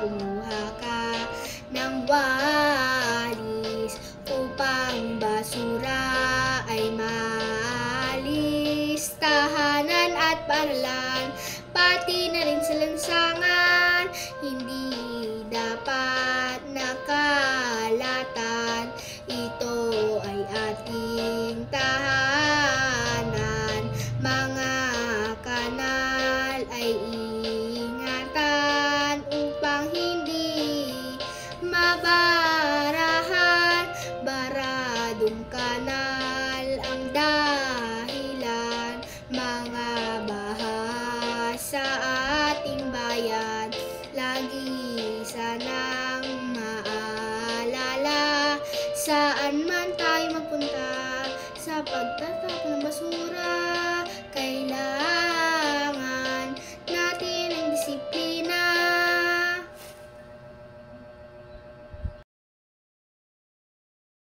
kumuha ka ng walis upang basura ay maalis. Tahanan at paaralan, pati na rin sa lansangan, hindi dapat nakalatan. Ito ay ating tahanan. Mga kanal ay ingatan upang hindi mabarahan. Baradong kanal ang dahilan, mga baha sa ating bayan. Lagi sanang maalala, saan man